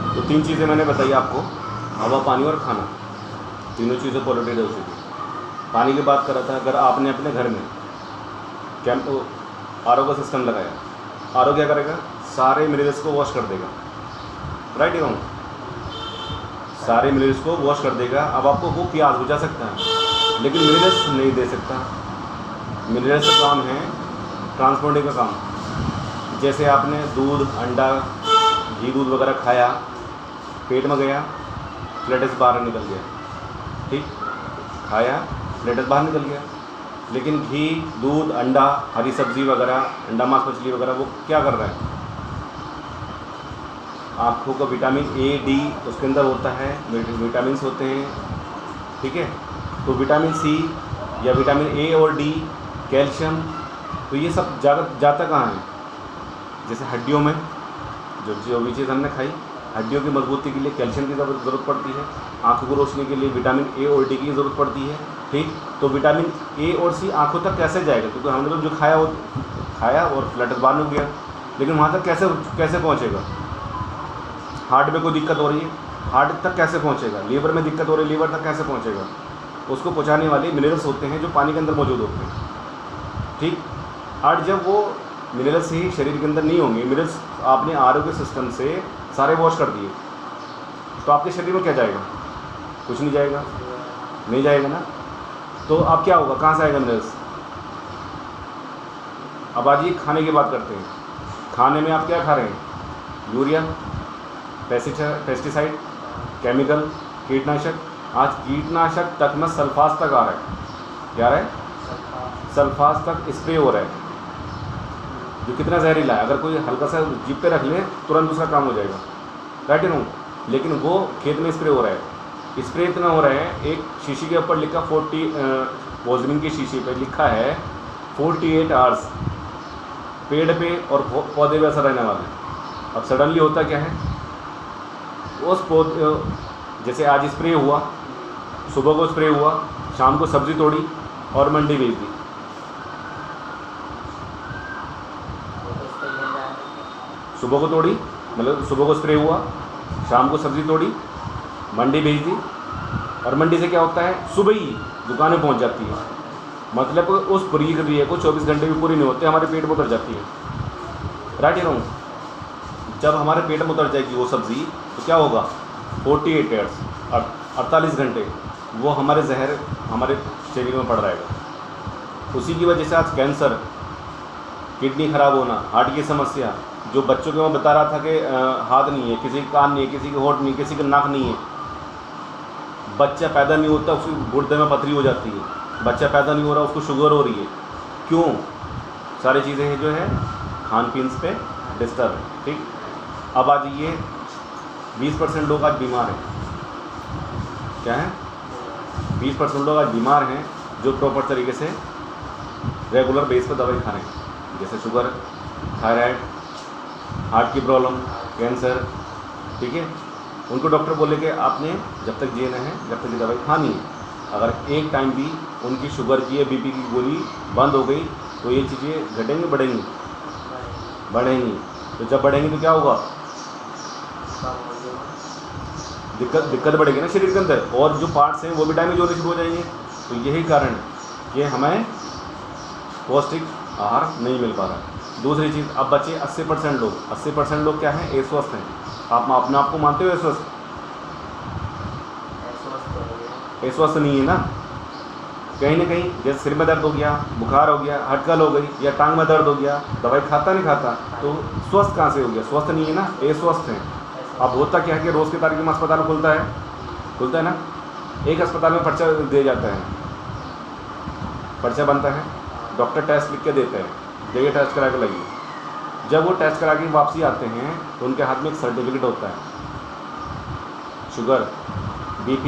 तो 3 चीज़ें मैंने बताई आपको, हवा, पानी और खाना, तीनों चीज़ें पॉल्यूटेड हो चुकी। पानी की बात कर रहा था, अगर आपने अपने घर में आरओ का सिस्टम लगाया, आरओ क्या करेगा, सारे मिनरल्स को वॉश कर देगा, राइट या रॉन्ग? सारे मिनरल्स को वॉश कर देगा। अब आपको वो प्यास बुझा सकता है, लेकिन मिनरल्स नहीं दे सकता। मिनरल्स का काम है ट्रांसपोर्टिंग का काम। जैसे आपने दूध, अंडा, घी, दूध वगैरह खाया, पेट में गया, फ्लैटस बाहर निकल गया, ठीक, खाया, फ्लैटस बाहर निकल गया। लेकिन घी, दूध, अंडा, हरी सब्ज़ी वगैरह, अंडा, मांस, मछली वगैरह, वो क्या कर रहा है, आँखों का विटामिन ए, डी उसके अंदर होता है, विटामिन्स होते हैं, ठीक है। तो विटामिन सी या विटामिन ए और डी, कैल्शियम, तो ये सब जाता कहाँ है, जैसे हड्डियों में, जो भी चीज़ हमने खाई, हड्डियों की मजबूती के लिए कैल्शियम की ज़रूरत पड़ती है, आँखों को रोशनी के लिए विटामिन ए और डी की ज़रूरत पड़ती है, ठीक। तो विटामिन ए और सी आँखों तक कैसे जाएगा, क्योंकि हमने तो जो खाया और फ्लैटस बाहर निकल गया, लेकिन वहाँ तक कैसे पहुँचेगा। हार्ट में कोई दिक्कत हो रही है, हार्ट तक कैसे पहुँचेगा, लीवर में दिक्कत हो रही है, लीवर तक कैसे पहुँचेगा। उसको पहुँचाने वाले मिनरल्स होते हैं जो पानी के अंदर मौजूद होते हैं, ठीक। और जब वो मिनरल्स ही शरीर के अंदर नहीं होंगे, मिनरल्स आपने आरोग्य सिस्टम से सारे वॉश कर दिए, तो आपके शरीर में क्या जाएगा, कुछ नहीं जाएगा, नहीं जाएगा ना। तो अब क्या होगा, कहाँ से आएगा मिनरल्स। अब आज ये खाने की बात करते हैं। खाने में आप क्या खा रहे हैं, यूरिया, पेस्टिसाइड, केमिकल, कीटनाशक। आज कीटनाशक तक में सल्फास तक आ रहा है, क्या आ रहा है, सल्फास तक स्प्रे हो रहा है, जो कितना जहरीला है। अगर कोई हल्का सा जीप पे रख ले तुरंत दूसरा काम हो जाएगा, राइट है ना। लेकिन वो खेत में स्प्रे हो रहा है, स्प्रे इतना हो रहा है, एक शीशी के ऊपर लिखा 40 पोजनिंग की शीशी पे लिखा है 48 आवर्स पेड़ पे और पौधे पे असर रहने वाला है। अब सडनली होता क्या है, उस पौधे, जैसे आज स्प्रे हुआ, सुबह को स्प्रे हुआ, शाम को सब्ज़ी तोड़ी और मंडी भेज दी। सुबह को तोड़ी, मतलब सुबह को स्प्रे हुआ, शाम को सब्ज़ी तोड़ी, मंडी भेज दी, और मंडी से क्या होता है, सुबह ही दुकानें पहुंच जाती है। मतलब उस प्रक्रिया को 24 घंटे भी पूरी नहीं होते, हमारे पेट में उतर जाती है, राइट या रॉन्ग। जब हमारे पेट में उतर जाएगी वो सब्ज़ी, तो क्या होगा, 48 आवर्स, 48 घंटे वो हमारे जहर हमारे शरीर में पड़ रहेगा। उसी की वजह से आज कैंसर, किडनी ख़राब होना, हार्ट की समस्या, जो बच्चों के मैं बता रहा था कि हाथ नहीं है, किसी का कान नहीं है, किसी का होंठ नहीं है, किसी का नाक नहीं है, बच्चा पैदा नहीं होता उसकी गुर्दे में पथरी हो जाती है, बच्चा पैदा नहीं हो रहा उसको शुगर हो रही है, क्यों, सारी चीज़ें हैं जो है खान पीन पे डिस्टर्ब है, ठीक। अब आज ये 20% लोग आज बीमार हैं, क्या है, 20% लोग आज बीमार हैं जो प्रॉपर तरीके से रेगुलर बेस पर दवाई खा रहे हैं, जैसे शुगर, थायराइड, हार्ट की प्रॉब्लम, कैंसर, ठीक है। उनको डॉक्टर बोले कि आपने जब तक जीना है, जब तक ये दवाई खानी है, अगर एक टाइम भी उनकी शुगर की या बीपी की गोली बंद हो गई तो ये चीज़ें घटेंगी, बढ़ेंगी, बढ़ेंगी। तो जब बढ़ेंगी तो क्या होगा, दिक्कत बढ़ेगी ना शरीर के अंदर, और जो पार्ट्स हैं वो भी डैमेज होने शुरू हो जाएंगे। तो यही कारण है कि हमें पौष्टिक आहार नहीं मिल पा रहा है। दूसरी चीज़, अब बचे 80% लोग क्या हैं, अस्वस्थ हैं। आप अपने आप को मानते हो अस्वस्थ? अस्वस्थ नहीं है ना, कहीं ना कहीं, जैसे सिर में दर्द हो गया, बुखार हो गया, हटकल हो गई, या टांग में दर्द हो गया, दवाई खाता नहीं खाता, तो स्वस्थ कहाँ से हो गया, स्वस्थ नहीं है ना, अस्वस्थ हैं। अब होता क्या है कि रोज़ की तारीख में अस्पताल खुलता है ना, एक अस्पताल में पर्चा दिया जाता है, पर्चा बनता है, डॉक्टर टेस्ट लिख के देते हैं, जगह टेस्ट करा के लगी। जब वो टेस्ट करा के वापसी आते हैं तो उनके हाथ में एक सर्टिफिकेट होता है, शुगर, बीपी